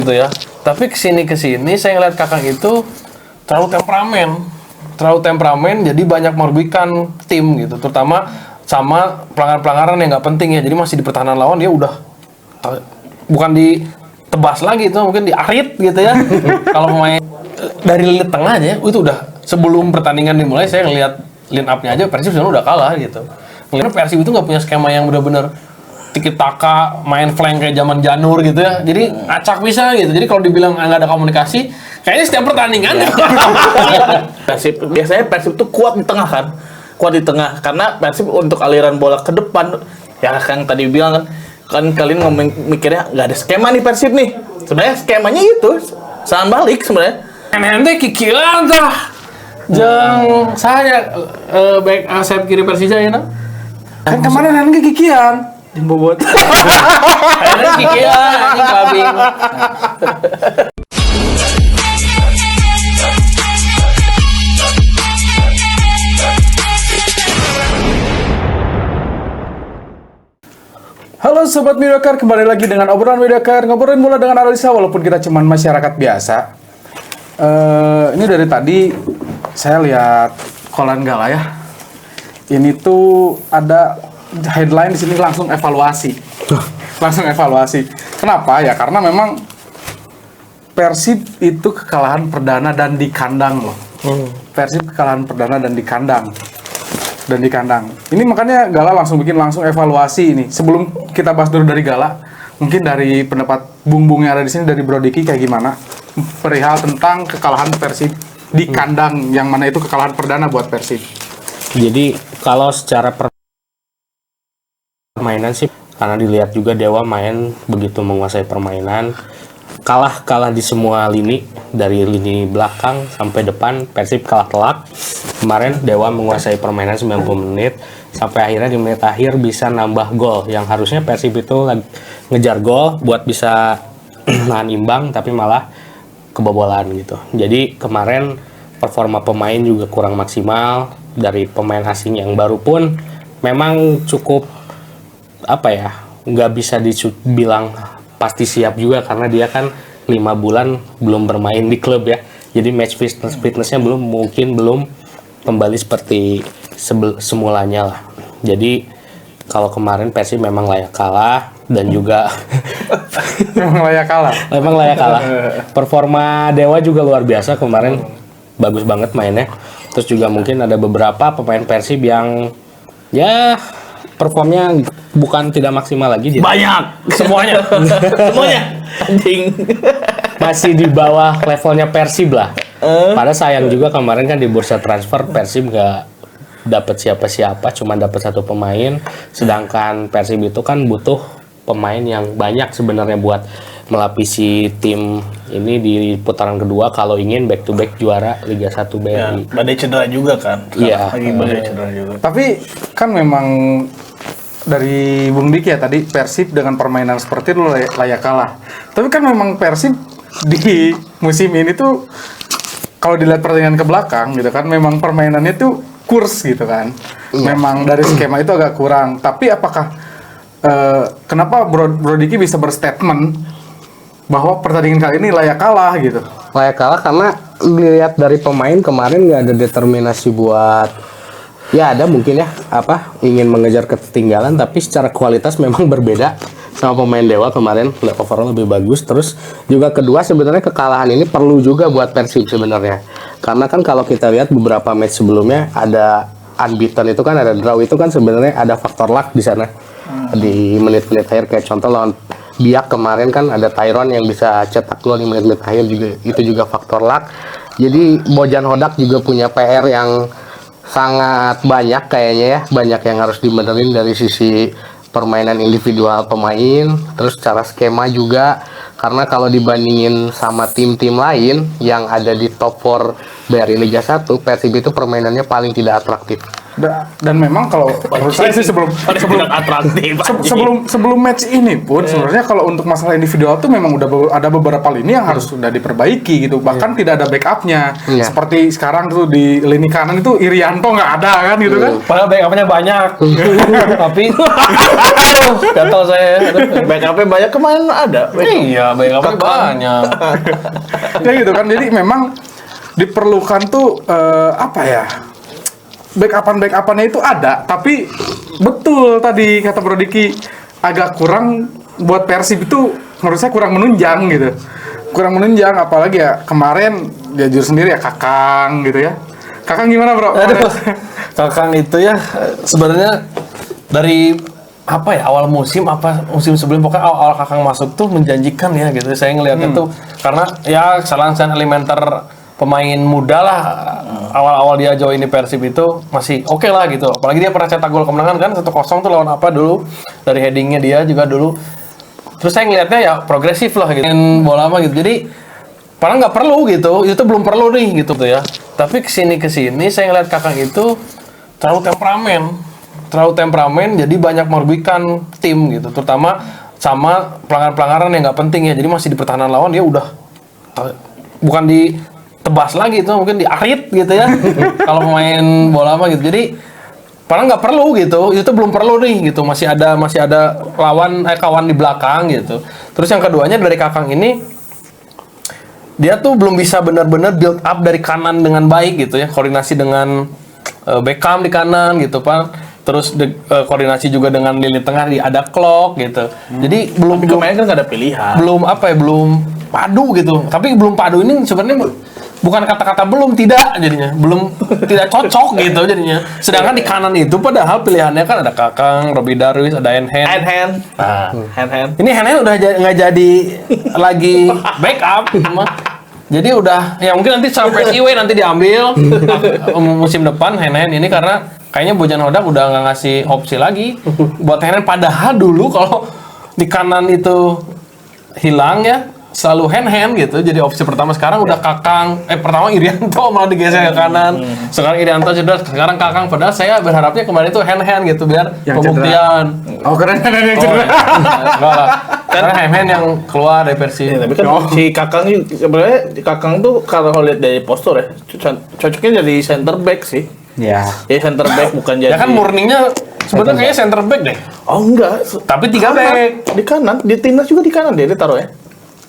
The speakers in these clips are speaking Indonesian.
gitu ya. Tapi kesini saya ngeliat Kakang itu terlalu temperamen, jadi banyak merugikan tim gitu, terutama sama pelanggaran-pelanggaran yang nggak penting ya. Jadi masih di pertahanan lawan dia udah bukan ditebas lagi, itu mungkin diarit gitu ya. Kalau pemain dari lini tengah aja itu udah sebelum pertandingan dimulai saya ngeliat line up-nya aja Persib sebenarnya udah kalah gitu. Ngeliat Persib itu nggak punya skema yang benar-benar tiki taka main flank kayak zaman Janur gitu ya. Jadi acak bisa gitu. Jadi kalau dibilang nggak ada komunikasi, kayaknya setiap pertandingan Persib tuh kuat di tengah kan. Kuat di tengah karena Persib untuk aliran bola ke depan ya kan tadi bilang kan kalian mikirnya nggak ada skema nih Persib nih. Sebenarnya skemanya itu serangan balik sebenarnya. Ente kikilan tah. Jeung saya back sayap kiri Persija ya nah. Kan kemarin ente kikian. Bobot. Ente kikian anjing kabing. Halo Sobat Midokar, kembali lagi dengan obrolan Midokar. Ngobrolin bola dengan analisa walaupun kita cuman masyarakat biasa. Ini dari tadi saya lihat kolan Gala ya. Ini tuh ada headline di sini langsung evaluasi. Langsung evaluasi. Kenapa ya? Karena memang Persib itu kekalahan perdana dan di kandang loh. Persib kekalahan perdana dan di kandang. Ini makanya Gala langsung evaluasi ini. Sebelum kita bahas dulu dari Gala, mungkin dari pendapat Bung yang ada di sini dari Bro Diki kayak gimana perihal tentang kekalahan Persib di kandang yang mana itu kekalahan perdana buat Persib. Jadi kalau secara permainan sih karena dilihat juga Dewa main begitu menguasai permainan, kalah di semua lini, dari lini belakang sampai depan Persib kalah telak. Kemarin Dewa menguasai permainan 90 menit sampai akhirnya di menit akhir bisa nambah gol yang harusnya Persib itu ngejar gol buat bisa nahan imbang tapi malah kebobolan gitu. Jadi kemarin performa pemain juga kurang maksimal. Dari pemain asing yang baru pun memang cukup nggak bisa dibilang pasti siap juga karena dia kan 5 bulan belum bermain di klub ya. Jadi match fitnessnya belum kembali seperti semulanya lah. Jadi kalau kemarin Persib memang layak kalah dan juga Memang layak kalah. Performa Dewa juga luar biasa kemarin, bagus banget mainnya. Terus juga mungkin ada beberapa pemain Persib yang ya performnya bukan tidak maksimal lagi. Banyak semuanya. Anjing. Masih di bawah levelnya Persib lah. Padahal sayang juga kemarin kan di bursa transfer Persib nggak dapat siapa-siapa, cuma dapat 1 pemain. Sedangkan Persib itu kan butuh pemain yang banyak sebenarnya buat melapisi tim ini di putaran kedua kalau ingin back to back juara Liga 1 BRI. Ya, badai cedera juga kan. Iya. Lagi badai cedera juga. Tapi kan memang dari Bung Diki ya tadi Persib dengan permainan seperti itu layak kalah. Tapi kan memang Persib di musim ini tuh kalau dilihat pertandingan ke belakang gitu kan memang permainannya tuh kurs gitu kan. Memang dari skema itu agak kurang. Tapi apakah kenapa Bro Diki bisa berstatement bahwa pertandingan kali ini layak kalah gitu? Layak kalah karena dilihat dari pemain kemarin nggak ada determinasi buat ya ada mungkin ya ingin mengejar ketertinggalan, tapi secara kualitas memang berbeda sama pemain Dewa kemarin. Overall lebih bagus. Terus juga kedua sebenarnya kekalahan ini perlu juga buat Persib sebenarnya, karena kan kalau kita lihat beberapa match sebelumnya ada unbeaten itu kan ada draw itu kan sebenarnya ada faktor luck di sana di menit-menit akhir. Kayak contoh lawan Biak kemarin kan ada Tyron yang bisa cetak gol di menit-menit akhir, juga itu juga faktor luck. Jadi Bojan Hodak juga punya PR yang sangat banyak kayaknya ya, banyak yang harus dibenerin dari sisi permainan individual pemain, terus cara skema juga, karena kalau dibandingin sama tim-tim lain yang ada di top 4 BRI Liga 1, Persib itu permainannya paling tidak atraktif. Dan memang kalau menurut saya sih sebelum atraktif. sebelum match ini pun sebenarnya kalau untuk masalah individual tuh memang ada beberapa lini yang harus sudah diperbaiki gitu. Bahkan tidak ada backupnya. Iya. Seperti sekarang tuh di lini kanan itu Irianto nggak ada kan gitu kan. Padahal backupnya banyak. Tapi gatal saya. Backupnya banyak kemarin ada. Iya, backupnya banyak. Ya gitu kan. Jadi memang diperlukan tuh apa ya? Backupannya itu ada, tapi betul tadi kata Bro Diki agak kurang buat Persib itu menurut saya kurang menunjang gitu. Kurang menunjang apalagi ya kemarin dia jujur sendiri ya Kakang gitu ya. Kakang gimana Bro? Aduh, Kakang itu ya sebenarnya dari apa ya awal musim sebelum pokoknya awal Kakang masuk tuh menjanjikan ya gitu. Saya ngelihatnya tuh karena ya kesalahan elementer pemain muda lah awal-awal dia join di Persib itu masih oke lah gitu. Apalagi dia pernah cetak gol kemenangan kan 1-0 tuh lawan apa dulu dari headingnya dia juga dulu. Terus saya ngelihatnya ya progresif lah gitu. Main bola apa gitu. Jadi padahal nggak perlu gitu. Itu belum perlu nih gitu tuh ya. Tapi kesini saya ngeliat Kakang itu terlalu temperamen jadi banyak merugikan tim gitu. Terutama sama pelanggaran-pelanggaran yang nggak penting ya. Jadi masih di pertahanan lawan dia udah bukan di tebas lagi itu mungkin diarit gitu ya kalau pemain bola apa gitu. Jadi padahal nggak perlu gitu, itu belum perlu nih gitu, masih ada kawan di belakang gitu. Terus yang keduanya dari Kakang ini dia tuh belum bisa benar-benar build up dari kanan dengan baik gitu ya, koordinasi dengan Beckham di kanan gitu Pak. Terus koordinasi juga dengan lini tengah ada Klok gitu. Jadi belum Kemarin kan nggak ada pilihan. belum padu gitu. Tapi belum padu ini sebenarnya bukan kata-kata tidak jadinya, tidak cocok gitu jadinya. Sedangkan di kanan itu padahal pilihannya kan ada Kakang, Robby Darwis, ada Hand. Nah, Hand. ini Hand udah nggak jadi lagi backup, jadi udah ya mungkin nanti sampai PSIW nanti diambil musim depan Hand ini karena kayaknya Bojan Hodak udah nggak ngasih opsi lagi buat Hand. Padahal dulu kalau di kanan itu hilang ya selalu hand gitu, jadi opsi pertama. Sekarang udah Kakang, pertama Irianto malah digeser ke kanan. Sekarang Irianto cedera, sekarang Kakang. Padahal saya berharapnya kemarin itu hand gitu biar Yang pembuktian. Oh keren yang cedera. Enggak lah. Karena hand yang keluar dari Persib. Tapi kan si Kakang sebenarnya Kakang tuh kalau lihat dari postur ya cocoknya jadi center back sih. Ya. Ya center back bukan jadi. Ya kan murninya sebenarnya kayaknya center back deh. Oh enggak. Tapi 3 back. Di kanan, di timnas juga di kanan dia taruh ya.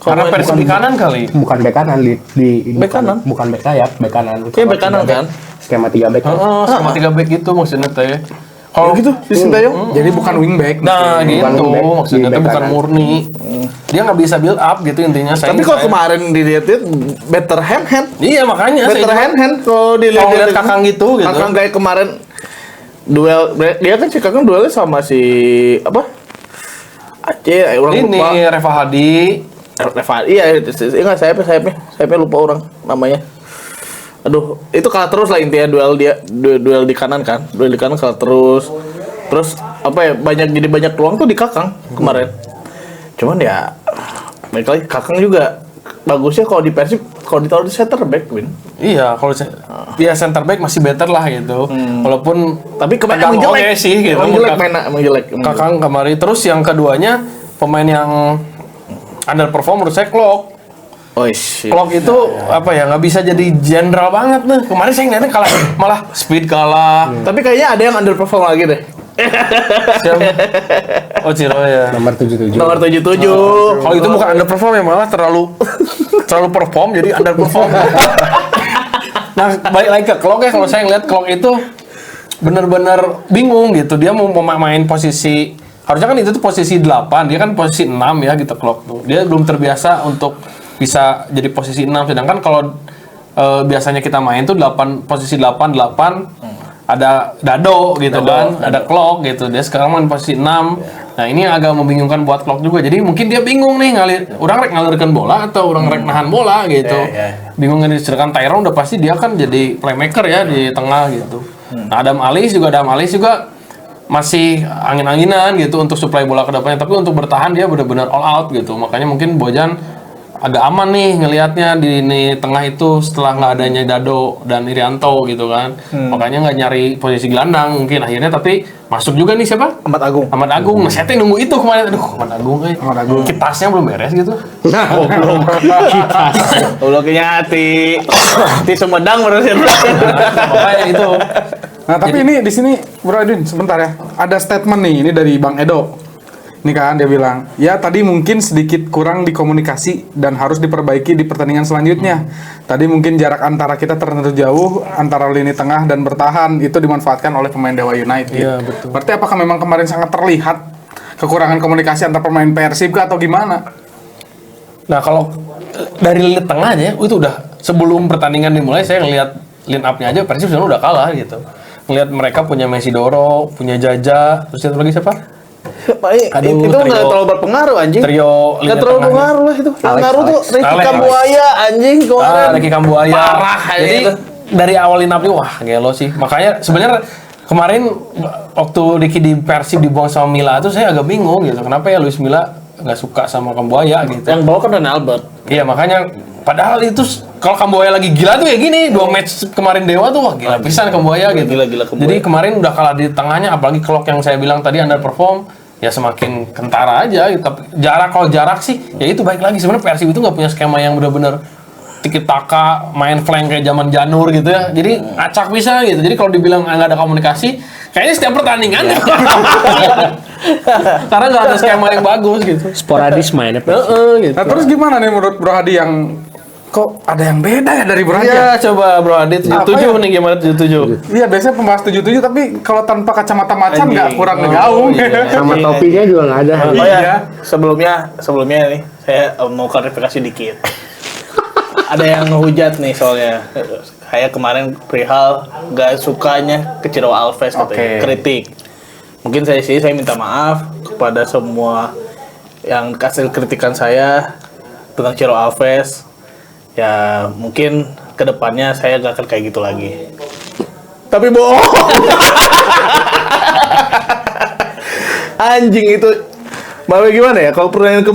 Karena Persib di kanan kali. Bukan bek kanan Bek kanan? bukan bek sayap, bek kanan. Iya, bek kanan kan? Skema 3 bek. Oh, sama 3 back gitu maksudnya teh. Kalau gitu di Sintayong. Jadi bukan wingback. Nah, gitu wingback, maksudnya di teh back bukan kanan. murni. Dia nggak bisa build up gitu intinya. Tapi kalau kemarin dilihat better hand. Iya makanya Better saya hand kalau dilihat lihat Kakang gitu. Kakang kayak kemarin duel dia kan si Kakang duelnya sama si apa? Aceh, orang ini lupa. Reva Hadi. Iya, enggak sayapnya lupa orang namanya. Aduh, itu kalah terus lah intinya duel di kanan kan. Duel di kanan kalah terus. Terus apa ya? Banyak peluang tuh di Kakang kemarin. Cuman ya baik lagi Kakang juga bagusnya kalau di Persib kalau ditaruh di center back Win. Iya, kalau dia center back masih better lah gitu. Walaupun Tapi kemarin agak emang oke jelek sih gitu. emang jelek. Kakang kemarin. Terus yang keduanya pemain yang underperform menurut saya Klok. Oh shit. Klok itu apa ya nggak bisa jadi jenderal banget nih. Kemarin saya ngeliatnya kalah malah speed kalah. Tapi kayaknya ada yang underperform lagi deh. Siapa? Oh Ciro ya. Nomor 77. Nomor 77. Kalau itu bukan underperform ya malah terlalu perform jadi underperform. Nah balik lagi ke Klok ya, kalau saya ngeliat Klok itu bener-bener bingung gitu. Dia mau main posisi harusnya kan itu tuh posisi 8, dia kan posisi 6 ya gitu Klok tuh. Dia belum terbiasa untuk bisa jadi posisi 6, sedangkan kalau biasanya kita main tuh posisi 8 ada Dado gitu kan, ada Klok gitu. Dia sekarang main posisi 6. Nah, ini agak membingungkan buat Klok juga. Jadi mungkin dia bingung nih orang rek ngalirkan bola atau orang rek nahan bola gitu. Bingung ini, sedangkan Tyrone udah pasti dia kan jadi playmaker ya di tengah gitu. Nah, Adam Alis juga masih angin-anginan gitu untuk supply bola ke depannya, tapi untuk bertahan dia benar-benar all out gitu. Makanya mungkin Bojan agak aman nih ngelihatnya di ini tengah itu setelah nggak adanya Dado dan Irianto gitu kan. Makanya nggak nyari posisi gelandang mungkin akhirnya, tapi masuk juga nih siapa? Ahmad Agung. Ahmad Agung. Nah, saya tuh nunggu itu kemarin. Aduh, Ahmad Agung. Kitasnya belum beres gitu. Oh, belum. Belum nyati. Di Sumedang baru sih. Makanya itu. Nah, tapi ini di sini Bro Edwin sebentar ya. Ada statement nih ini dari Bang Edo. Ini kan dia bilang, ya tadi mungkin sedikit kurang dikomunikasi dan harus diperbaiki di pertandingan selanjutnya. Tadi mungkin jarak antara kita terlalu jauh antara lini tengah dan bertahan itu dimanfaatkan oleh pemain Dewa United. Iya, betul. Berarti apakah memang kemarin sangat terlihat kekurangan komunikasi antar pemain Persib kah atau gimana? Nah, kalau dari lini tengah aja itu udah sebelum pertandingan dimulai saya ngelihat line up-nya aja Persib sebenarnya udah kalah gitu. Ngelihat mereka punya Mesidoro, punya Jaja, terus satu lagi siapa? Itu nggak trio- terlalu berpengaruh anjing. Trio Nggak lini terlalu tengahnya. berpengaruh lah itu. Yang ngaruh tuh Ricky Alex. Kambuaya anjing kemarin. Ricky Kambuaya. Parah Jadi itu. dari awal line up-nya wah gelo sih. Makanya sebenarnya kemarin waktu Ricky di Persib dibuang sama Mila itu saya agak bingung gitu. Kenapa ya Luis Mila nggak suka sama Kambuaya gitu. Yang bawa kan Ren Albert. Iya makanya padahal itu kalau Kambuaya lagi gila tuh ya gini, 2 match kemarin Dewa tuh wah gila pisan Kambuaya gitu. Gila Kambuaya. Jadi kemarin udah kalah di tengahnya, apalagi Klok yang saya bilang tadi underperform, ya semakin kentara aja gitu. Tapi kalau jarak sih ya itu baik lagi sebenarnya Persib itu nggak punya skema yang benar-benar tiki taka main flank kayak zaman Janur gitu ya. Jadi acak bisa gitu. Jadi kalau dibilang nggak ada komunikasi, kayaknya setiap pertandingan karena nggak ada skema yang bagus gitu. Sporadis mainnya. Gitu. Nah, terus gimana nih menurut Bro Hadi yang kok ada yang beda ya dari Bro Hadi? Iya, coba Bro Adit 77 Apa ya? nih gimana 77? Iya, biasanya pembahas 77 tapi kalau tanpa kacamata macan nggak Anjing. kurang ngegaung. iya. Sama topinya juga nggak ada. Oh ya, Iya. sebelumnya nih saya mau klarifikasi dikit. Ada yang ngehujat nih soalnya. Kayak kemarin perihal gak sukanya ke Ciro Alves katanya, Oke. kritik. Mungkin saya minta maaf kepada semua yang kasih kritikan saya tentang Ciro Alves. Ya mungkin kedepannya saya gak akan kayak gitu lagi. Tapi bohong. Anjing itu. Bapak gimana ya? Kalau pertandingan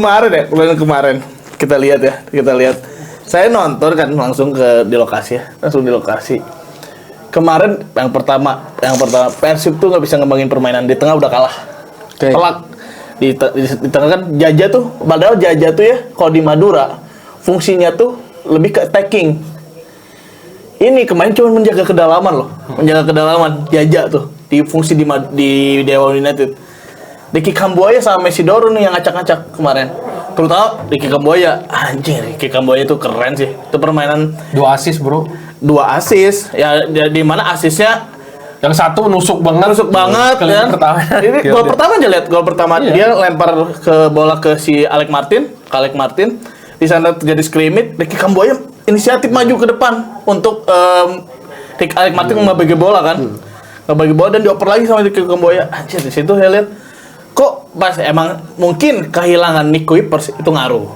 kemarin kita lihat. Saya nonton kan langsung di lokasi. Kemarin yang pertama Persib tuh nggak bisa ngembangin permainan, di tengah udah kalah. Oke. Telak. Di tengah kan Jaja tuh, padahal Jaja tuh ya kalau di Madura fungsinya tuh lebih ke attacking. Ini kemarin cuma menjaga kedalaman loh, menjaga kedalaman Jaja tuh di fungsi di Dewa United. Ricky Kambuaya sama Mesidoro nih yang ngacak-ngacak kemarin. Terutama Ricky Kambuaya, anjing Ricky Kambuaya itu keren sih. Itu permainan 2 assist, Bro. 2 assist, ya di mana asisnya Yang satu nusuk banget ya. ya. Pertama. Ini gol pertama aja lihat, gol pertama Iya. dia lempar ke bola ke si Alec Martin. Di sana terjadi scrimmage, Ricky Kambuaya inisiatif maju ke depan untuk Alec Martin ngebagi bola kan. Ngebagi bola dan dioper lagi sama Ricky Kambuaya. Anjir, di situ saya lihat kok pas emang mungkin kehilangan Nick Kuipers itu ngaruh.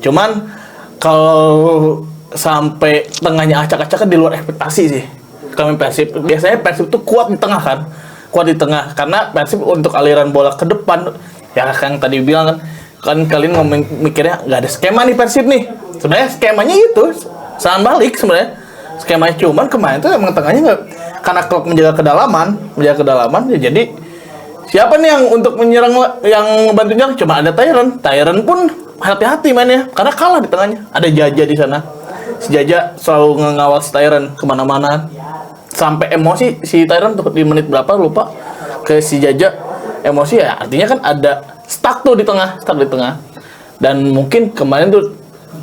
Cuman kalau sampai tengahnya acak-acakan di luar ekspektasi sih. Kami Persib, biasanya Persib tuh kuat di tengah kan. Karena Persib untuk aliran bola ke depan ya kan tadi bilang kan kalian mikirnya nggak ada skema nih Persib nih. Sebenarnya skemanya itu serangan balik sebenarnya. Skemanya cuman kemarin tuh emang tengahnya nggak, karena klub menjaga kedalaman ya jadi siapa nih yang untuk menyerang, yang membantu nyerang? Cuma ada Tyron pun hati-hati mainnya karena kalah di tengahnya. Ada Jaja di sana. Si Jaja selalu ngawal Tyron kemana-mana. Sampai emosi si Tyron tuh di menit berapa lupa ke si Jaja emosi ya. Artinya kan ada stuck di tengah. Dan mungkin kemarin tuh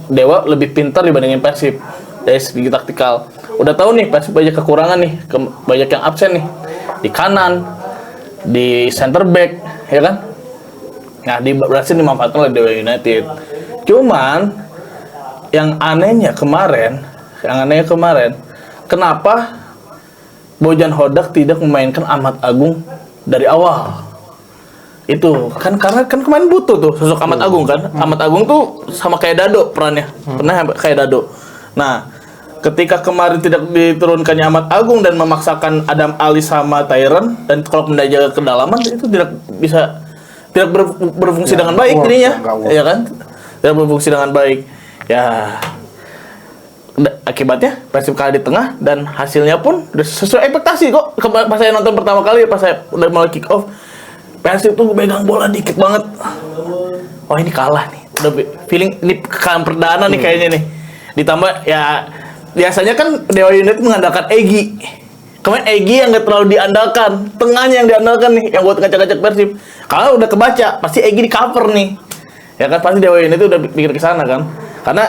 Dewa lebih pintar dibandingin Persib dari segi taktikal. Udah tahu nih Persib banyak kekurangan nih, banyak yang absen nih di kanan, di center back, ya kan? Nah, berhasil dimanfaatkan oleh Dewa United. Cuman yang anehnya kemarin, kenapa Bojan Hodak tidak memainkan Ahmad Agung dari awal? Itu kan karena kan kemarin butuh tuh sosok Ahmad Agung kan. Ahmad Agung tuh sama kayak Dado perannya. Pernah kayak Dado. Nah, ketika kemarin tidak diturunkannya Ahmad Agung dan memaksakan Adam Ali sama Tyron, dan kalau menjaga kedalaman itu tidak berfungsi dengan baik jadinya, ya kan? tidak berfungsi dengan baik. Ya akibatnya Persib kalah di tengah dan hasilnya pun udah sesuai ekspektasi kok. Pas saya nonton pertama kali, pas saya udah mulai kick off, Persib tuh megang bola dikit banget. Oh ini kalah nih, udah feeling ini kekalahan perdana nih kayaknya nih. Ditambah ya biasanya kan Dewa United mengandalkan Egy. Kemarin Egy yang nggak terlalu diandalkan, tengahnya yang diandalkan nih, yang buat ngacak-ngacak Persib. Kalau udah kebaca, pasti Egy di cover nih. Ya kan pasti Dewa United udah pikir ke sana kan. Karena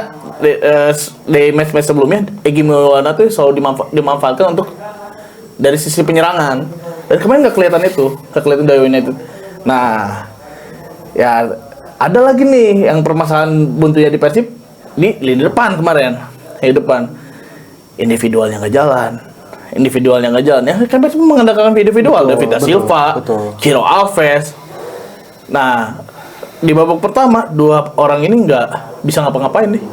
di match-match sebelumnya Egy Maulana tuh selalu dimanfaatkan untuk dari sisi penyerangan. Dan kemarin nggak kelihatan itu, nggak kelihatan Dewa United. Nah, ya ada lagi nih yang permasalahan buntunya di Persib di lini depan kemarin, di depan individualnya nggak jalan. Ya kan Persib mengandalkan individual, David da Silva, Ciro Alves. Nah, di babak pertama dua orang ini nggak bisa ngapa-ngapain nih.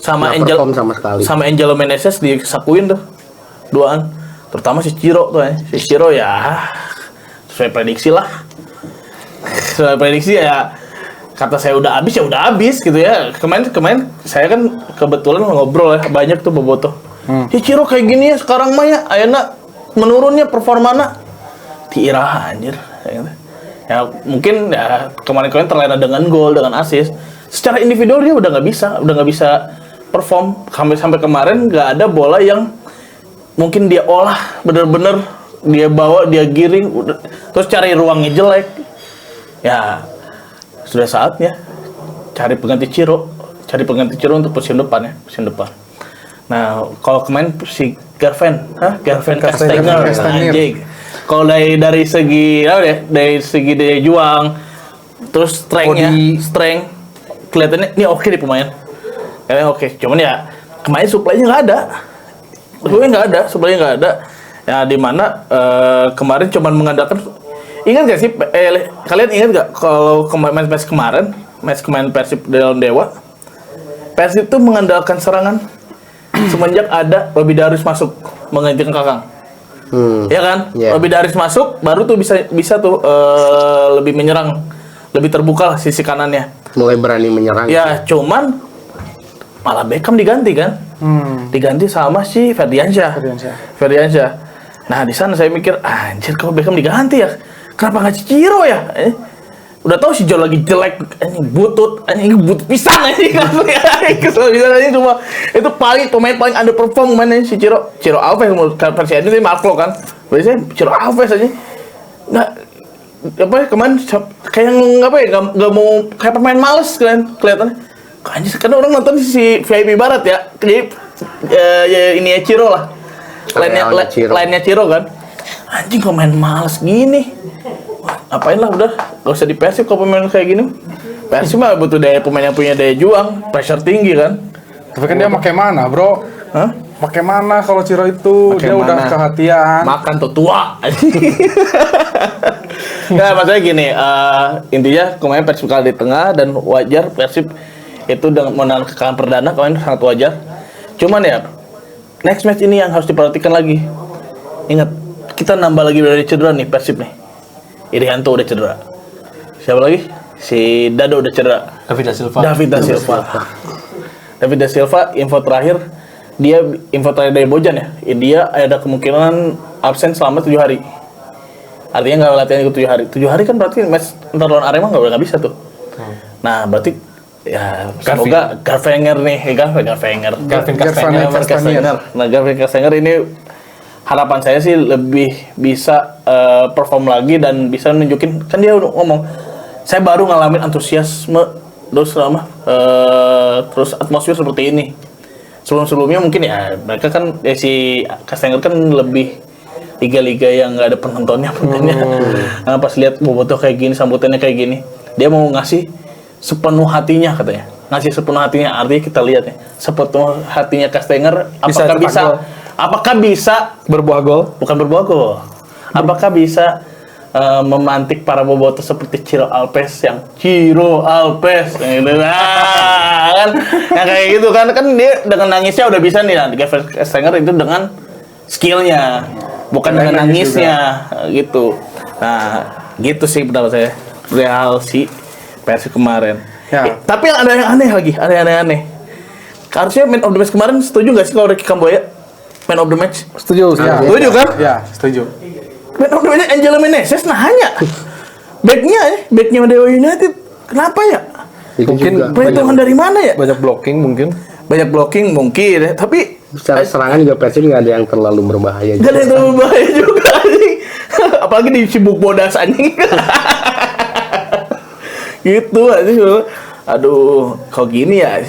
Nggak perform sama sekali. Sama Angelo Meneses disakuin tuh duaan. Terutama si Ciro tuh Si Ciro ya sesuai prediksi lah. Sesuai prediksi ya, kata saya udah habis gitu ya. Kemarin saya kan kebetulan ngobrol ya banyak tuh bobotoh. Si Ciro kayak gini ya sekarang mah ya ayeuna menurunnya performana tiiraha anjir. Ya mungkin ya kemarin terlena dengan gol, dengan assist. Secara individual dia udah nggak bisa perform sampai kemarin nggak ada bola yang mungkin dia olah bener-bener dia bawa, dia giring terus cari ruangnya jelek. Ya sudah saatnya cari pengganti Ciro untuk musim depan. Nah, kalau kemarin si Gerven Kastengel. Kalau dari segi daya juang, terus strength kelihatannya ini oke nih pemain. Oke. Cuman ya kemarin supply-nya nggak ada. Ya di mana kemarin cuman mengandalkan. Ingat gak sih? Kalian ingat gak kalau match kemarin Persib lawan Dewa, Persib itu mengandalkan serangan semenjak ada Robby Darwis masuk menggantikan Kakang. Ya kan? Yeah. Robby Darwis masuk baru tuh bisa tuh lebih menyerang, lebih terbuka lah sisi kanannya. Mulai berani menyerang. Ya, cuman malah Beckham diganti kan? Diganti sama si Ferdiansyah. Nah, di sana saya mikir, anjir kalau Beckham diganti ya, kenapa nggak Ciro ya? Udah tahu si Jor lagi jelek, butut pisan kesel pisan cuma itu pemain paling underperform mana si Ciro Alves versi ini Marco kan. Biasanya Ciro Alves aja kemarin kayak nggak mau kayak pemain males kelihatannya. Anjir karena orang nonton si VIP Barat ya. Jadi ini ya Ciro lah. Lainnya Ciro kan. Anjing kok main males gini. Apain lah udah, gak usah di Persib kalau pemain kayak gini. Persib mah butuh pemain yang punya daya juang, pressure tinggi kan. Tapi kan dia pakai mana, bro? Hah? Pakai mana kalau Ciro itu? Dia udah kehatian. Makan tuh tua. Nah, maksudnya gini, intinya kemarin Persib kalah di tengah dan wajar Persib itu dengan menang kekalahan perdana kemarin sangat wajar. Cuman ya, next match ini yang harus diperhatikan lagi. Ingat, kita nambah lagi dari cedera nih Persib nih. Irianto udah cedera. Siapa lagi? Si Dado udah cedera. David da Silva info terakhir dari Bojan ya. Dia ada kemungkinan absen selama 7 hari. Artinya nggak latihan itu 7 hari. 7 hari kan berarti match ntar lawan Arema nggak bisa tuh. Nah berarti ya semoga Garvenger nih, Garvin Kastenger. Nah Garvin Kastenger ini harapan saya sih lebih bisa perform lagi dan bisa nunjukin, kan dia udah ngomong saya baru ngalamin antusiasme terus atmosfer seperti ini. Sebelumnya mungkin ya mereka kan si Kastenger kan lebih liga-liga yang nggak ada penontonnya. Nah, pas lihat bobotoh kayak gini, sambutannya kayak gini, dia mau ngasih sepenuh hatinya katanya. Artinya kita lihat ya, sepenuh hatinya Kastenger apakah bisa Berbuah gol. bukan berbuah gol. Apakah bisa memantik para bobotoh seperti Ciro Alves gitu kan. Yang kayak gitu kan dia dengan nangisnya udah bisa nih. Gavin Kastenger itu dengan skillnya, bukan dengan nangisnya gitu. Nah, gitu sih pendapat saya. Real si Persib kemarin. Ya. Tapi ada yang aneh lagi, ada yang aneh. Harusnya man of the match kemarin setuju nggak sih kalau Ricky Kamboya man of the match? Setuju, Ya. Setuju kan? Ya, setuju. Man of the match Angelo Meneses nanya. Backnya Dewa United. Kenapa ya? Itu Mungkin juga Perhitungan dari mana ya? banyak blocking mungkin. Banyak blocking mungkin ya. Tapi secara serangan juga Persib nggak ada yang terlalu berbahaya. gak ada yang terlalu bahaya juga anjing. Apalagi di Sibuk Bodas anjing. Gitu anjing. Aduh, kok gini ya?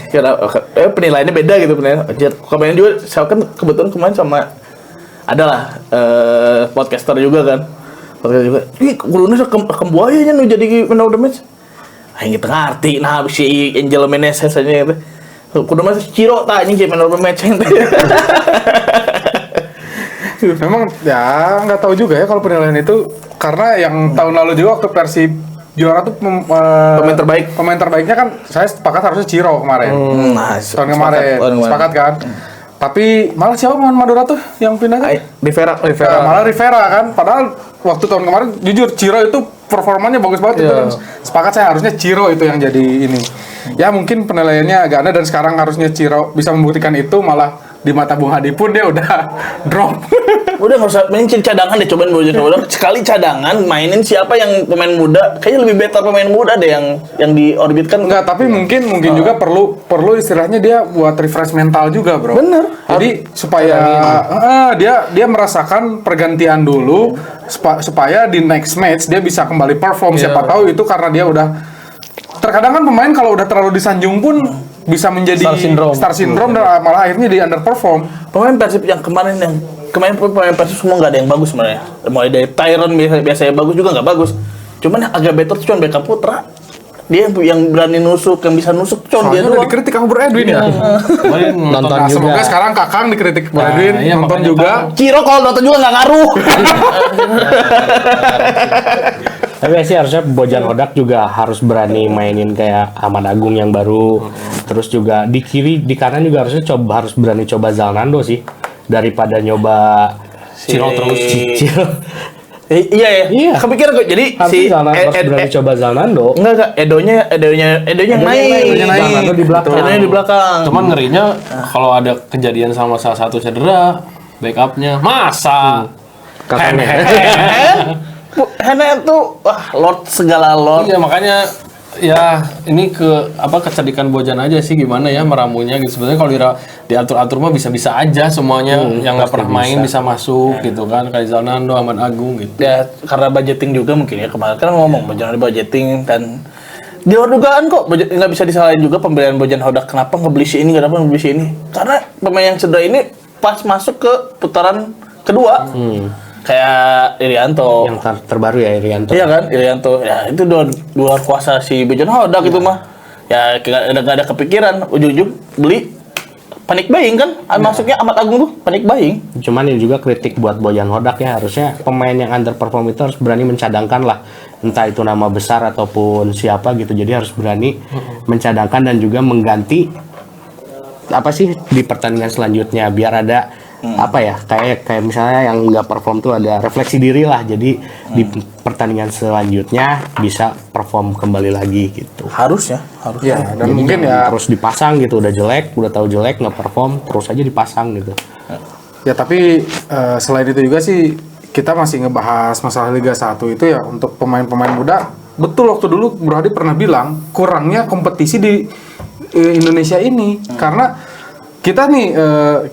Penilaiannya beda gitu penilaian. Anjir, kemarin juga saya kan kebetulan kemarin sama adalah podcaster juga kan. Podcaster juga. Ih, kuduna kembuayanya nu jadi man of the match. Aing kita ngerti nah si Angel Meneses aja gitu. Kudu mah Ciro tah anjing man of the match. Memang ya nggak tahu juga ya kalau penilaian itu karena yang tahun lalu juga waktu Persib juara tuh Pemain terbaik. Pemain terbaiknya kan saya sepakat harusnya Ciro kemarin. Nah, Tahun kemarin sepakat kan. Tapi malah siapa pemain Madura tuh yang pindah kan? Rivera. Malah Rivera kan. Padahal waktu tahun kemarin jujur Ciro itu performanya bagus banget itu. Sepakat saya harusnya Ciro itu yang jadi ini. Ya mungkin penilaiannya agak aneh dan sekarang harusnya Ciro bisa membuktikan itu malah di mata Bung Hadi pun dia udah drop. Udah nggak usah main cadangan deh, cobain Bojan sekali cadangan mainin siapa yang pemain muda, kayaknya lebih better pemain muda deh yang diorbitkan. Enggak, tapi mungkin juga perlu istilahnya dia buat refresh mental juga, Bro. Bener. Jadi supaya dia merasakan pergantian dulu supaya di next match dia bisa kembali perform. Siapa tahu itu karena dia udah terkadang kan pemain kalau udah terlalu disanjung pun bisa menjadi star syndrome dan malah akhirnya dia underperform. Pemain Persib yang kemarin pemain Persib semua nggak ada yang bagus sebenarnya. Mulai dari Tyron biasanya bagus juga nggak bagus. Cuman yang agak better tuh cuma Beckham Putra. Dia yang berani nusuk, yang bisa nusuk cuma dia Soalnya udah doang. dikritik sama Bro Edwin ya. Nonton Nah, juga. semoga sekarang Kakang dikritik Bro Edwin, iya, nonton makanya juga. Ciro kalau nonton juga nggak ngaruh. Tapi sih harusnya Bojan Hodak juga harus berani mainin kayak Ahmad Agung yang baru. Terus juga di kiri, di kanan juga harus berani coba Zalnando sih daripada nyoba Ciro terus. Ciro. Iya ya. Iya. Kepikiran kok. Jadi Harusnya si Zalnando harus berani coba Zalnando. enggak Edonya naik. Zalnando di belakang. Edonya di belakang. Cuman ngerinya kalau ada kejadian sama salah satu cedera, backupnya masa Kakaknya. Hena tuh wah Lord segala Lord. Iya makanya ya ini kecerdikan Bojan aja sih gimana ya meramunya gitu. Sebenarnya kalau diatur-atur mah bisa-bisa aja semuanya yang nggak pernah main bisa masuk gitu kan kayak Zalnando, Ahmad Agung gitu. Ya karena budgeting juga mungkin ya kemarin kan ngomong Bojan ada budgeting dan di luar dugaan kok nggak bisa disalahin juga pembelian Bojan Hodak kenapa ngebeli si ini kenapa ngebeli si ini karena pemain yang cedera ini pas masuk ke putaran kedua kayak Irianto Yang terbaru ya Irianto. iya kan Irianto ya itu luar kuasa si Bojan Hodak itu mah ya nggak ada kepikiran ujung-ujung beli panik buying kan masuknya Ahmad Agung tuh panik buying. Cuman ini juga kritik buat Bojan Hodak ya, harusnya pemain yang underperform itu harus berani mencadangkan lah, entah itu nama besar ataupun siapa gitu. Jadi harus berani mencadangkan dan juga mengganti apa sih di pertandingan selanjutnya biar ada apa ya kayak misalnya yang nggak perform tuh ada refleksi diri lah. Jadi di pertandingan selanjutnya bisa perform kembali lagi gitu. Harusnya Ya, dan mungkin ya Terus dipasang gitu, udah tahu jelek nggak perform terus aja dipasang gitu. ya tapi selain itu juga sih kita masih ngebahas masalah Liga 1 itu ya untuk pemain-pemain muda. Betul waktu dulu Bro Hadi pernah bilang kurangnya kompetisi di Indonesia ini karena kita nih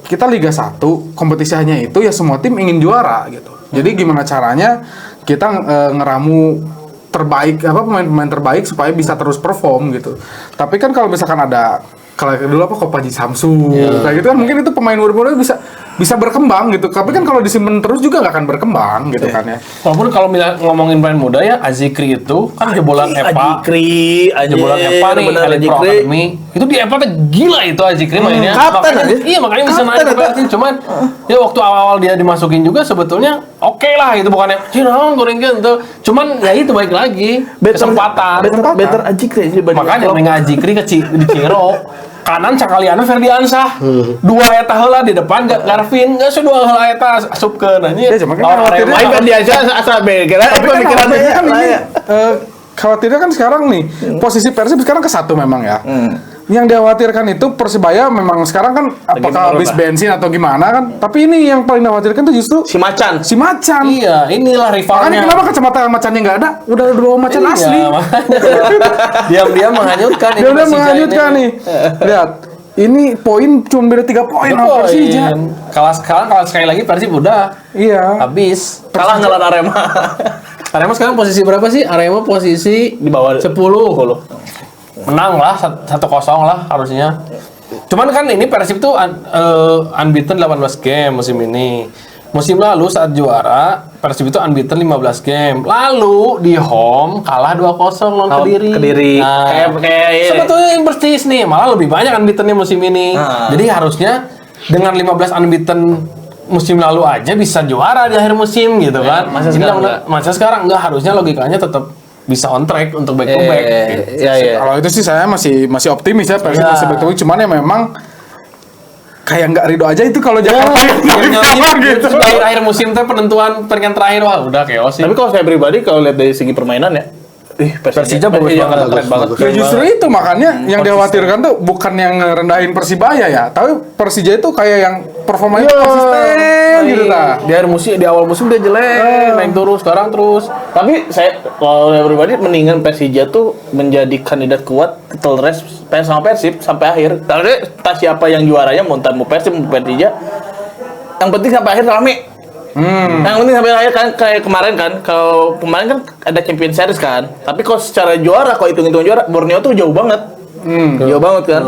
kita Liga 1 kompetisi hanya itu ya semua tim ingin juara gitu. Jadi gimana caranya kita ngeramu terbaik pemain-pemain terbaik supaya bisa terus perform gitu. Tapi kan kalau misalkan ada kalau dulu Kopaji Samsu kayak gitu kan mungkin itu pemain muda-muda bisa berkembang gitu. Tapi kan kalau disimpan terus juga nggak akan berkembang gitu kan ya. Walaupun kalau ngomongin pemain muda ya Azikri itu kan jebolan EPA. Jebolan EPA nih Elite Pro Academy. Itu di EPA tuh gila itu Azikri mainnya. Kapten Makanya, aja. iya makanya bisa naik ke Persib. Cuman ya waktu awal-awal dia dimasukin juga sebetulnya oke lah itu bukannya Cina goreng gitu. Cuman ya itu baik lagi kesempatan. better Ajikri Makanya main Azikri di Ciro. Kanan Cakaliana Ferdiansah. Dua eta heula di depan Garvin, geus dua heula eta asupkeun anjing. Ya, cuma kan khawatirnya- Main kan dia aja asal beda. Tapi kan pemikiran khawatirnya kan ini, ya. khawatirnya kan sekarang nih posisi Persib sekarang ke 1 memang ya. Yang dikhawatirkan itu Persibaya memang sekarang kan apakah habis bensin atau gimana kan? Tapi ini yang paling dikhawatirkan tuh justru Si Macan. si Macan. Iya, inilah Makanya rivalnya. kenapa kacamata macannya nggak ada? Udah bawa macan Iya, asli. makanya. Diam-diam menghanyutkan ini Dia udah Persija menghanyutkan ini. nih. Lihat, ini poin cuma beda 3 poin sama Persija. Kalah sekali lagi Persib udah Iya. habis. Kalah ngelawan Arema. Arema sekarang posisi berapa sih? Arema posisi Di bawah 10. Menang lah 1-0 lah harusnya. Cuman kan ini Persib tuh unbeaten 18 game musim ini. Musim lalu saat juara Persib itu unbeaten 15 game. Lalu di home kalah 2-0 lawan Kediri. Kediri. Nah, Kayak sebetulnya yang persis nih, malah lebih banyak unbeaten-nya musim ini. Nah. Jadi harusnya dengan 15 unbeaten musim lalu aja bisa juara di akhir musim gitu kan. masa Ini sekarang masa sekarang enggak, harusnya logikanya tetap bisa on track untuk back to back. Gitu. Iya. Kalau itu sih saya masih optimis ya Persib Iya. masih back to back. Cuman ya memang kayak nggak ridho aja itu kalau Jakarta gitu. Di akhir musim teh penentuan peringkat terakhir, wah udah chaos sih. Tapi kalau saya pribadi kalau lihat dari segi permainan ya, Persija bagus banget, keren banget. Ya justru itu makanya yang dikhawatirkan tuh bukan yang ngerendahin Persibaya ya, tapi Persija itu kayak yang performanya konsisten gitu ta. Di akhir musim, di awal musim dia jelek, naik terus, sekarang terus. Tapi saya kalau saya pribadi mendingan Persija tuh menjadi kandidat kuat title race sama Persib sampai akhir. Tapi entah siapa yang juaranya, mau Persib mau Persija, yang penting sampai akhir rame. Yang penting sampai akhir kan, kayak kemarin kan, kalau kemarin kan ada Champion Series kan. Tapi kalau secara juara, kalau hitung-hitung juara, Borneo tuh jauh banget. Jauh banget kan.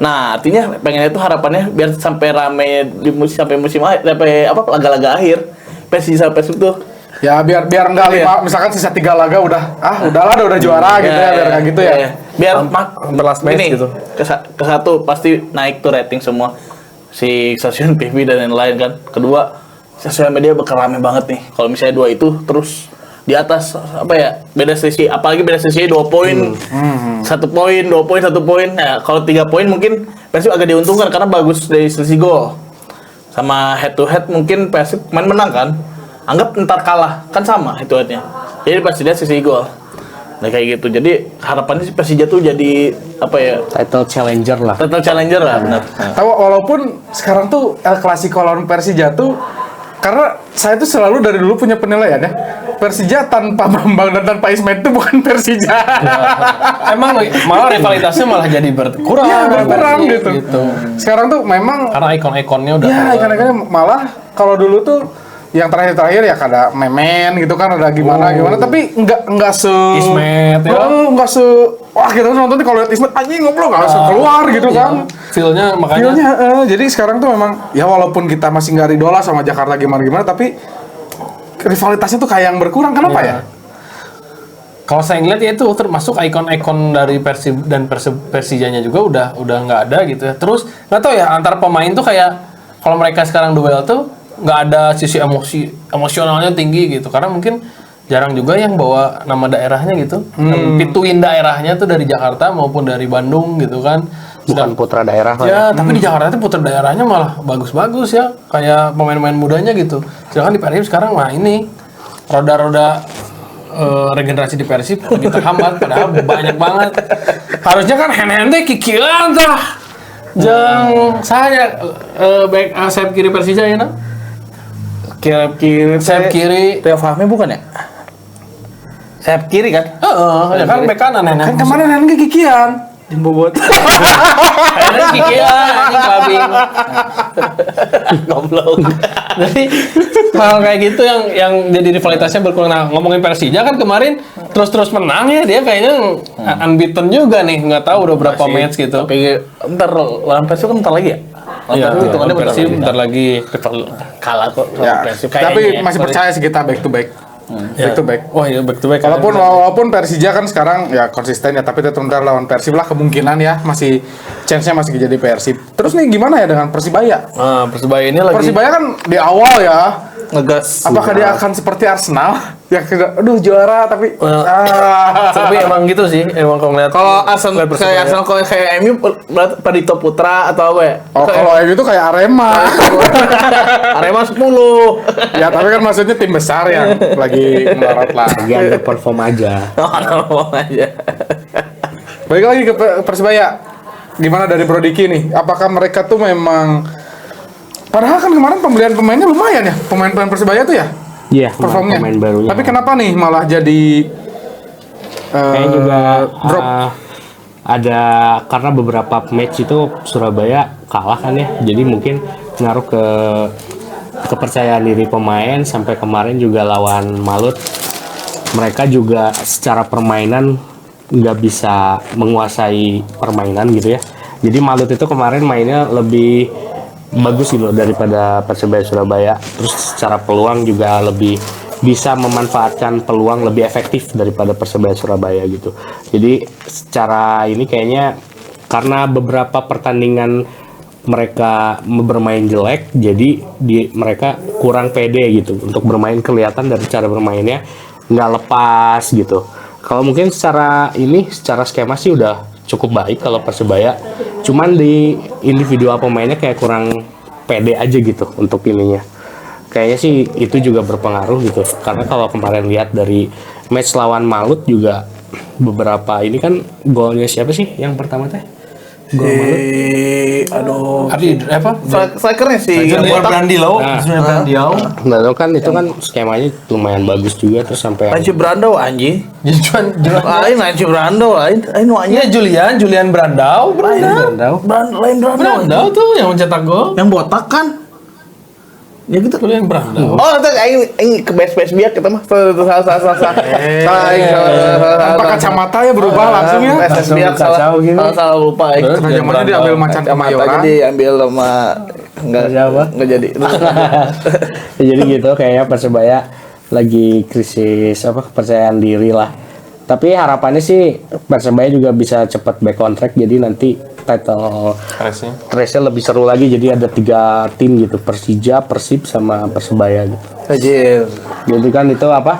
Nah, artinya pengennya itu harapannya biar sampai rame di sampai musim akhir, sampai apa laga-laga akhir. Persija sama Persib tuh. Ya biar enggak Iya. misalkan sisa 3 laga udahlah udah juara gitu ya, biar kayak gitu ya. Biar last match ini, gitu. ke satu pasti naik tuh rating semua si stasiun TV dan lain-lain kan. Kedua, sosial media bakal rame banget nih. Kalau misalnya 2 itu terus di atas apa ya, beda sesi, apalagi beda sesi 2 poin, 1 poin, 2 poin, 1 poin. Nah, kalau 3 poin mungkin Persib agak diuntungkan karena bagus dari selisih gol. Sama head to head mungkin Persib main menang kan. Anggap ntar kalah kan sama head to headnya. Jadi pasti dia selisih gol. Nah kayak gitu. Jadi harapannya si Persija tuh jadi apa ya? Title challenger lah. Title challenger lah benar. Nah. Tahu walaupun sekarang tuh El Clasico lawan Persija tuh, karena saya tuh selalu dari dulu punya penilaian ya, Persija tanpa Bambang dan tanpa Ismail itu bukan Persija. Emang malah rivalitasnya malah jadi berkurang. Iya, berkurang Persib, gitu. Sekarang tuh memang Karena ikon-ikonnya udah ya keluar. ikan-ikannya malah kalau dulu tuh yang terakhir ya kada Memen gitu kan, ada gimana tapi enggak se Ismet, ya. enggak se wah kita nonton nih kalau lihat Ismet anjing ngobrol enggak langsung keluar gitu kan. Feel-nya makanya Feelnya, jadi sekarang tuh memang ya walaupun kita masih nggak ridho lah sama Jakarta gimana tapi rivalitasnya tuh kayak yang berkurang. Kenapa ya? kalau saya ngeliat ya itu termasuk ikon-ikon dari Persib dan Persijanya juga udah nggak ada gitu ya. Terus nggak tahu ya antar pemain tuh kayak kalau mereka sekarang duel tuh nggak ada sisi emosionalnya tinggi gitu, karena mungkin jarang juga yang bawa nama daerahnya gitu, pituin daerahnya tuh dari Jakarta maupun dari Bandung gitu kan. Bukan putra daerah lah. Ya, tapi di Jakarta itu putra daerahnya malah bagus-bagus ya, kayak pemain-pemain mudanya gitu. Sedangkan di Persib sekarang mah ini roda-roda regenerasi di Persib lagi terhambat, padahal banyak banget. Harusnya kan hand-hand teh kikiran tah. Jeng saya back sayap kiri Persija ya nah. Kiri Sayap kiri. Teo Fahmi bukan ya? Sayap kiri kan? Ya kan back kanan ya. Kan kemarin kan kekikian. Bobot. Kayaknya kikiran anjing kabing. Goblok. Jadi hal kayak gitu yang jadi rivalitasnya berkurang. Nah, ngomongin Persija kan kemarin terus menang ya, dia kayaknya unbeaten juga nih, nggak tahu udah berapa match gitu. Tapi ntar lawan Persib kan ntar lagi ya? Iya, hitungannya Persib bentar lagi. kalah kok sama Ya, Persib tapi kayaknya. masih percaya sih kita back to back. Back to back. Wah iya back to back. Walaupun Persija kan sekarang ya konsisten ya, tapi tetap ntar lawan Persib lah kemungkinan ya masih chance-nya masih jadi Persib. Terus nih gimana ya dengan Persibaya? Persibaya ini lagi. Persibaya kan di awal ya, ngegas. apakah dia akan seperti Arsenal? aduh juara tapi Tapi emang gitu sih, emang kalau ngeliat Kalau Arsenal kayak MU Pradito Putra atau apa ya? oh kalau MU itu kayak Arema. Arema 10. Ya tapi kan maksudnya tim besar yang lagi melorot lah. Lagi underperform aja. Oh, aja. Balik lagi ke Persebaya. Gimana dari Bro Diki nih? Apakah mereka tuh memang padahal kan kemarin pembelian pemainnya lumayan ya, pemain-pemain Persebaya tuh ya Iya, performnya. pemain barunya. Tapi kenapa nih malah jadi Kayaknya juga drop? ada karena beberapa match itu Surabaya kalah kan ya. Jadi mungkin ngaruh ke kepercayaan diri pemain sampai kemarin juga lawan Malut. Mereka juga secara permainan nggak bisa menguasai permainan gitu ya. Jadi Malut itu kemarin mainnya lebih bagus gitu daripada Persebaya Surabaya. Terus secara peluang juga lebih bisa memanfaatkan peluang lebih efektif daripada Persebaya Surabaya gitu. Jadi secara ini kayaknya karena beberapa pertandingan mereka bermain jelek, jadi mereka kurang pede gitu untuk bermain, kelihatan dari cara bermainnya nggak lepas gitu. Kalau mungkin secara skema sih udah cukup baik kalau Persebaya, cuman di individual pemainnya kayak kurang pede aja gitu untuk ininya. Kayaknya sih itu juga berpengaruh gitu, karena kalau kemarin lihat dari match lawan Malut juga beberapa ini kan golnya siapa sih yang pertama teh? Gol Malut. Aduh. apa? Strikernya sih. Junior Brandilau, Nah. Junior Brandilau. Nah, itu kan skemanya lumayan bagus juga terus sampai Najib Brandau anjing. Julian, Lain Najib Brandau lain. Lain iya anjing. Julian Brandau. Lain Brandau. Brandau tuh yang mencetak gol. Yang botak kan? Ya gitu. Julian Brandau. Oh, itu aing ke base biak kita mah. Salah. Tanpa kacamata ya berubah langsung ya. Base biak salah lupa. Kerajamannya diambil macan Kemayoran. Jadi ambil sama enggak jadi. jadi gitu kayaknya Persebaya lagi krisis kepercayaan diri lah. Tapi harapannya sih Persebaya juga bisa cepat back on track, jadi nanti title race-nya lebih seru lagi. Jadi ada 3 tim gitu, Persija, Persib sama Persebaya gitu. Anjir. Jadi kan itu apa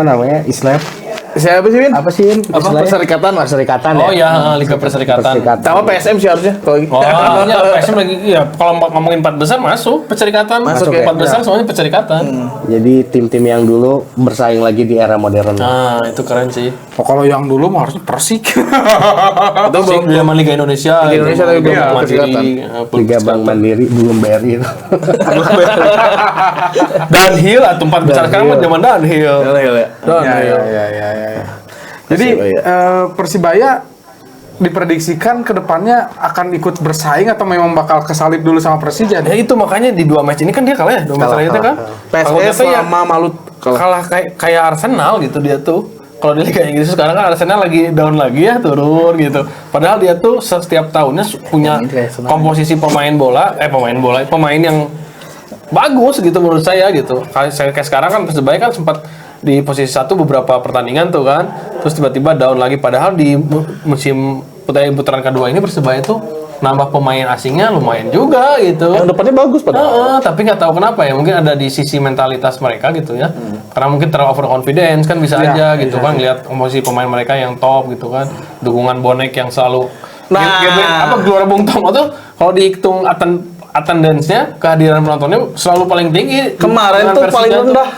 namanya istilahnya Siapa sih, Win? apa sih? Perserikatan lah. Perserikatan Oh ya. ya, Liga Perserikatan. Sama PSM sih harusnya kalau gitu. Oh, ya, PSM lagi ya kalau ngomongin 4 besar masuk Perserikatan. Masuk ya? 4 besar semuanya Perserikatan. Jadi tim-tim yang dulu bersaing lagi di era modern. Nah, itu keren sih. Oh, kalau yang dulu mah harusnya Persik. Itu belum zaman Liga Indonesia. Liga Indonesia tapi belum Mandiri, Perserikatan. Liga Bank Mandiri belum BRI itu. Downhill atau 4 besar sekarang mah zaman downhill. Ya. Jadi Persibaya diprediksikan ke depannya akan ikut bersaing atau memang bakal kesalip dulu sama Persija? Ya itu makanya di 2 match ini kan dia kalah ya, 2 match terakhir itu kan. Kalau PSS kita ya sama Malut kalah kayak Arsenal gitu dia tuh. Kalau di Liga Inggris sekarang kan Arsenal lagi down lagi ya, turun gitu. Padahal dia tuh setiap tahunnya punya komposisi pemain yang bagus gitu menurut saya gitu. Kayak sekarang kan Persebaya kan sempat di posisi 1 beberapa pertandingan tuh kan, terus tiba-tiba down lagi. Padahal di musim putaran kedua ini Persebaya tuh nambah pemain asingnya lumayan juga gitu. Yang depannya bagus padahal. Tapi nggak tahu kenapa ya, mungkin ada di sisi mentalitas mereka gitu ya. Karena mungkin terlalu overconfidence kan bisa aja gitu kan, lihat komposisi pemain mereka yang top gitu kan, dukungan bonek yang selalu Gelora Bung Tomo tuh kalau dihitung attendance-nya, kehadiran penontonnya selalu paling tinggi. Kemarin tuh paling rendah.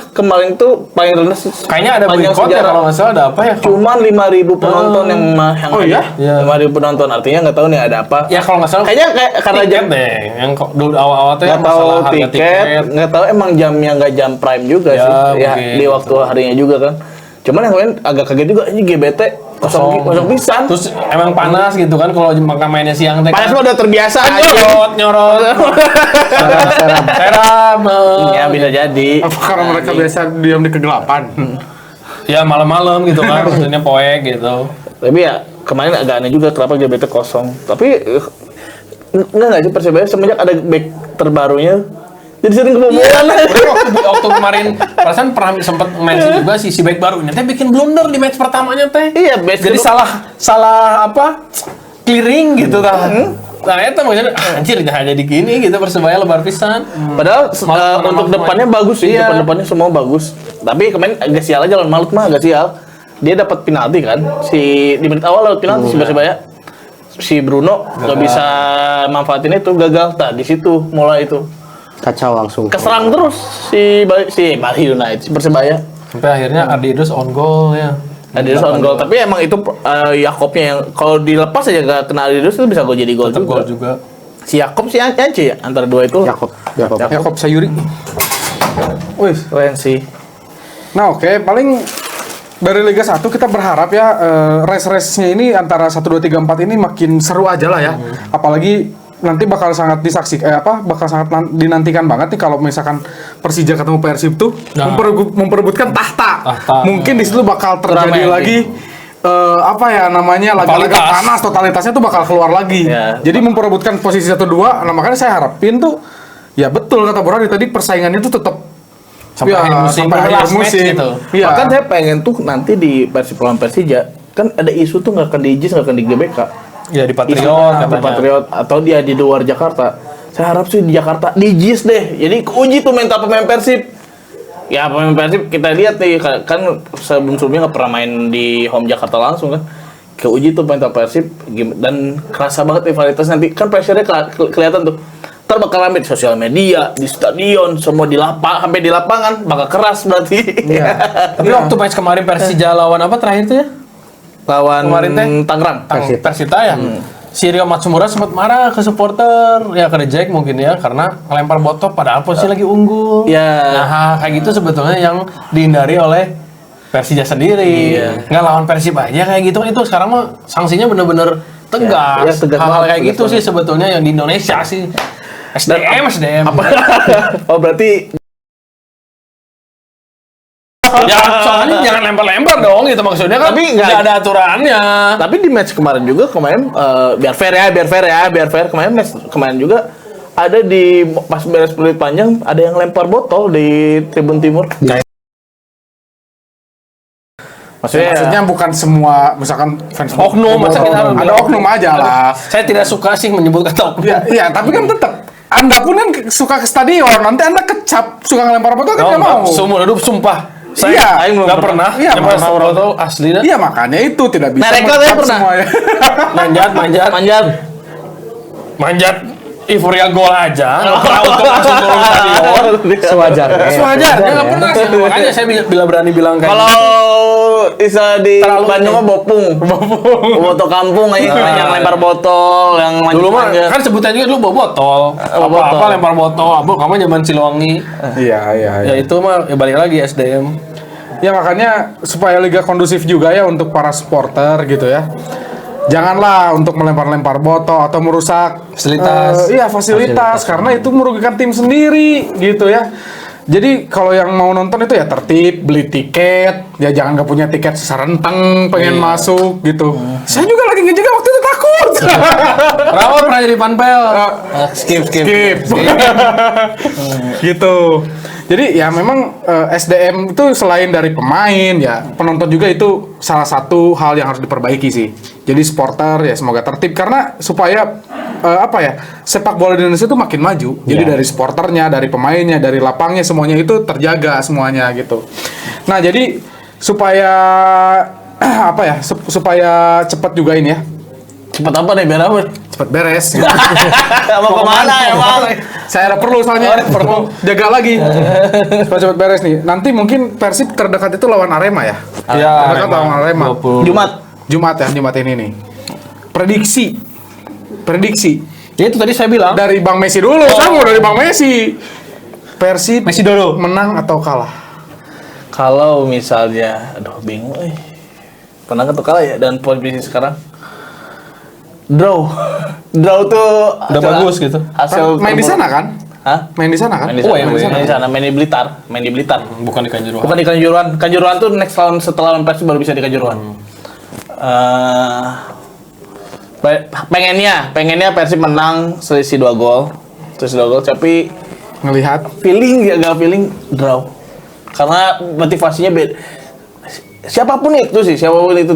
Kayaknya ada boykot ya kalau nggak salah, ada apa ya? Cuma 5.000 penonton yang Oh iya? 5.000 penonton, artinya nggak tahu nih ada apa. Ya kalau nggak salah Kayaknya karena tiket deh, yang dulu awal-awal tuh nggak tahu tiket, nggak tahu emang jamnya nggak jam prime juga Ya, sih. Ya mungkin. di waktu harinya juga kan. Cuman yang lain agak kaget juga, ini GBT kosong pisan. Terus emang panas gitu kan kalau maka mainnya siang teh. Panas mah udah terbiasa aja. Nyorot. Serap. Ya bisa jadi. Apa karena mereka biasa diam di kegelapan? Ya malam-malam gitu kan, maksudnya poek gitu. Tapi ya kemarin agak aneh juga kenapa GBT kosong. Tapi enggak sih Persebaya semenjak ada back terbarunya jadi sering kebobolan. Waktu kemarin perasaan pernah sempat mention juga si back barunya teh bikin blunder di match pertamanya teh. Iya, Jadi salah clearing gitu kan. Nah, itu maksudnya anjir jangan jadi gini gitu Persebaya lebar pisan. Padahal Malut untuk menang depannya semuanya. bagus sih, Iya. depannya semua bagus. Tapi kemarin agak sial aja lawan Malut mah agak sial. Dia dapat penalti kan, di menit awal dapat penalti si Persebaya. Si Bruno nggak bisa manfaatin itu, gagal. Nah, di situ mulai itu. Kacau langsung. Keserang terus si Bali United, si Persebaya. Sampai akhirnya Ardi Idrus on goal ya. Adidas on goal, tapi emang itu Yakobnya yang kalau dilepas aja gak kena Adidas itu bisa jadi gol Tetap juga. gol juga. Si Yakob si Ance ya antara dua itu. Yakob. Yakob Sayuri. Wih. Keren sih. Nah oke, paling dari Liga 1 kita berharap ya race-race-nya ini antara 1, 2, 3, 4 ini makin seru aja lah ya. Apalagi nanti bakal sangat bakal sangat dinantikan banget nih kalau misalkan Persija ketemu Persib tuh Nah. memperebutkan tahta. Mungkin di situ bakal terjadi Keramaian lagi laga-laga Totalitas. panas, totalitasnya tuh bakal keluar lagi. Ya. Jadi memperebutkan posisi 1, 2, nah makanya saya harapin tuh ya betul kata Boradi tadi persaingannya tuh tetap Sampai akhir musim, sampai akhir last match musim. gitu. Iya. Bahkan saya pengen tuh nanti di Persib lawan Persija kan ada isu tuh nggak akan di IJIS, nggak akan di GBK. Ya di Isu Patriot di katanya. Patriot atau dia di luar Jakarta. Saya harap sih di Jakarta di IJIS deh. Jadi keuji tuh mental pemain Persib. Ya pemain Persib kita lihat nih kan sebelum-sebelumnya nggak pernah main di home Jakarta langsung kan. Keuji tuh mental Persib dan kerasa banget rivalitas nanti kan pressure-nya kelihatan tuh. Ntar bakal rame di sosial media, di stadion, semua sampai di lapangan bakal keras berarti. Tapi waktu match kemarin Persija lawan apa terakhir tuh ya? Lawan Kemarin teh? Tangerang. Persita ya. Si Rio Matsumura sempat marah ke supporter, ya ke reject mungkin ya karena ngelempar botol padahal posisi lagi unggul. Ya. Nah, kayak gitu sebetulnya yang dihindari oleh Persija sendiri. Iya. Nggak lawan Persib aja kayak gitu. Itu sekarang mah sanksinya bener-bener tegas. Ya, tegas Hal-hal banget, kayak tegas gitu sih banget. sebetulnya yang di Indonesia sih. SDM. Oh berarti Soalnya jangan lempar-lempar dong gitu maksudnya kan. Tapi nggak- nggak ada aturannya. tapi di match kemarin biar fair kemarin match kemarin juga ada di pas beres peluit panjang ada yang lempar botol di Tribun Timur. Maksudnya bukan semua misalkan fans Oknum, masa kita harus ada bilang oknum aja lah. Saya tidak suka sih menyebut kata oknum. Iya, tapi kan tetap Anda pun kan suka ke stadion, nanti Anda kecap suka ngelempar botol kan nggak mau. Seumur hidup sumpah. Saya Iya. aing nggak pernah. Iya, Lempar pernah. botol asli dah. Iya makanya itu tidak bisa Mereka mengecap saya pernah. semuanya. Manjat. Manjat. Euforia gol aja. Nggak pernah untuk langsung turun stadion. Sewajarnya. Sewajarnya nggak pernah sih. Makanya saya bila berani bilang kayak Kalau bisa di Terlalu Bandung mah bopung. Botol kampung aja yang lempar botol, yang dulu mah manjat. kan sebutannya juga dulu bawa botol. Bawa Apa-apa botol. lempar botol. Abu kamu zaman Silowangi. Iya. Ya itu mah ya balik lagi SDM. Ya makanya supaya liga kondusif juga ya untuk para supporter gitu ya. Janganlah untuk melempar-lempar botol atau merusak Fasilitas. fasilitas karena itu merugikan tim sendiri gitu ya. Jadi kalau yang mau nonton itu ya tertib, beli tiket, ya jangan gak punya tiket serenteng pengen masuk gitu. Saya juga lagi ngejaga waktu itu takut. Rawat pernah jadi panpel. Skip. Gitu. Jadi ya memang SDM itu selain dari pemain ya penonton juga itu salah satu hal yang harus diperbaiki sih. Jadi supporter ya semoga tertib karena supaya sepak bola di Indonesia itu makin maju. Jadi dari supporternya, dari pemainnya, dari lapangnya semuanya itu terjaga semuanya gitu. Nah jadi supaya supaya cepat juga ini ya. Cepat apa nih biar apa? Cepat beres. Mau kemana emang? Saya ada perlu soalnya perlu jaga lagi supaya cepat beres nih. Nanti mungkin Persib terdekat itu lawan Arema ya. Ya, Terdekat lawan Arema. 20. Jumat ini nih. Prediksi. Ya itu tadi saya bilang. Dari Bang Messi dulu. Saya mau dari Bang Messi. Persib Messi dulu. menang atau kalah? Kalau misalnya, aduh bingung Pernah atau kalah ya dan posisi sekarang? Draw tuh Udah bagus gitu. Hasil Main di sana kan? Hah? Main di sana kan? Main di Oh, sana, ya, main di sana, main di Blitar. Bukan di Kanjuruhan. Bukan di Kanjuruhan. Kanjuruhan tuh next tahun setelah lawan Persib baru bisa di Kanjuruhan. Pengennya Persib menang selisih 2 gol. Tapi Ngelihat feeling draw. Karena motivasinya beda. Siapapun itu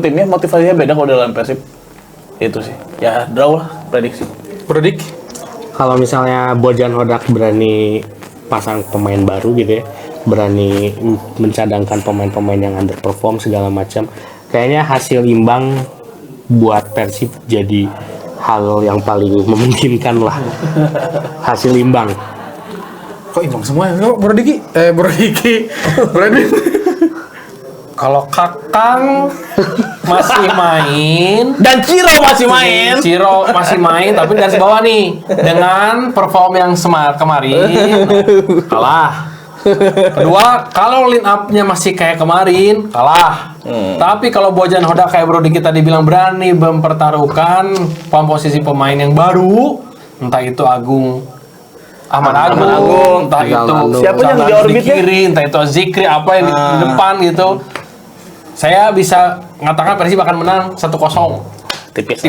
timnya motivasinya beda kalau dalam Persib. Itu sih. Ya draw lah prediksi. Bro Dik. Kalau misalnya Bojan Hodak berani pasang pemain baru gitu ya, berani mencadangkan pemain-pemain yang underperform segala macam, kayaknya hasil imbang buat Persib jadi hal yang paling memungkinkan lah. Hasil imbang. Kok imbang semua ya? Bro Diki? Bro Diki. Bro Diki. Kalau Kakang masih main, Dan Ciro masih main. Ciro masih main, tapi garis bawah nih dengan perform yang kemarin kalah. Kedua, kalau line up-nya masih kayak kemarin kalah. Tapi kalau Bojan Hodak kayak Bro Diki tadi bilang berani mempertaruhkan posisi pemain yang baru, entah itu Ahmad Agung, entah itu Siapa yang di orbit ya? kiri, entah itu Zikri apa yang di depan gitu. Saya bisa mengatakan Persib akan menang 1-0. Tipis.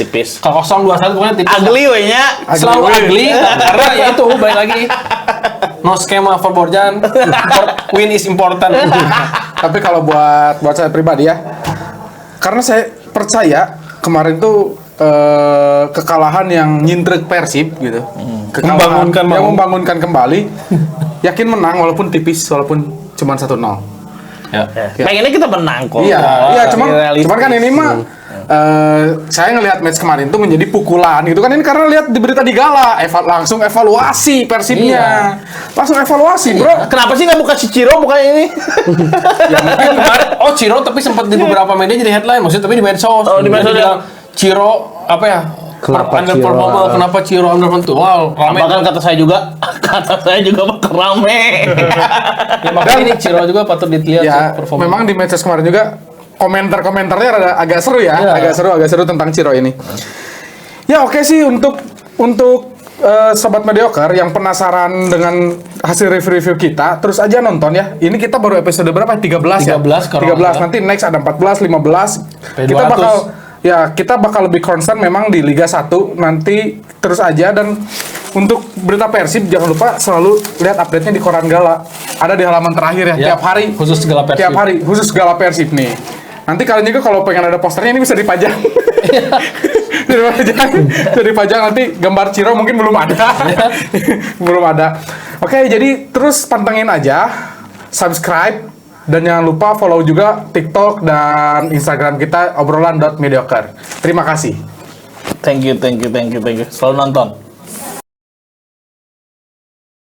Tipis. Kalau 0-2-1 pokoknya tipis. Ugly we-nya. Selalu ugly karena ya itu balik lagi. No schema for Borjan. Win is important. Tapi kalau buat saya pribadi ya, karena saya percaya kemarin tuh kekalahan yang nyintrek Persib gitu. Kekalahan yang membangunkan kembali. Yakin menang walaupun tipis, walaupun cuma 1-0. Ya. Pengennya kita menang kok. Iya, Realistis. cuman kan ini mah saya ngelihat match kemarin tuh menjadi pukulan gitu kan, ini karena lihat di berita di Gala langsung evaluasi Persibnya. Langsung evaluasi, Bro. Kenapa sih nggak buka si Ciro bukan ini? Ya mungkin kemarin Ciro tapi sempat di beberapa media jadi headline maksudnya, tapi di medsos. Oh, di medsos Dia ya. bilang Ciro apa ya? Kenapa underperform? Kenapa Ciro underperform? Rame. Bahkan kata saya juga bakal rame. Ya, makanya ini Ciro juga patut dilihat Ya, perform. memang di match kemarin juga komentar-komentarnya agak seru ya, Iya. agak seru tentang Ciro ini. Ya oke sih untuk sobat mediocre yang penasaran dengan hasil review kita, terus aja nonton ya. Ini kita baru episode berapa? 13 ya. 13 kalau 13 nggak nanti next ada 14, 15. Sampai Kita bakal lebih konstan memang di Liga 1 nanti terus aja. Dan untuk berita Persib jangan lupa selalu lihat update-nya di Koran Gala. Ada di halaman terakhir ya, Ya, tiap hari. khusus Gala Persib. Tiap hari khusus Gala Persib nih. Nanti kalian juga kalau pengen ada posternya ini bisa dipajang. bisa dipajang nanti gambar Ciro mungkin belum ada. Belum ada. Oke, jadi terus pantengin aja, subscribe, dan jangan lupa follow juga TikTok dan Instagram kita obrolan.mediocre. Terima kasih. Thank you. Selalu nonton.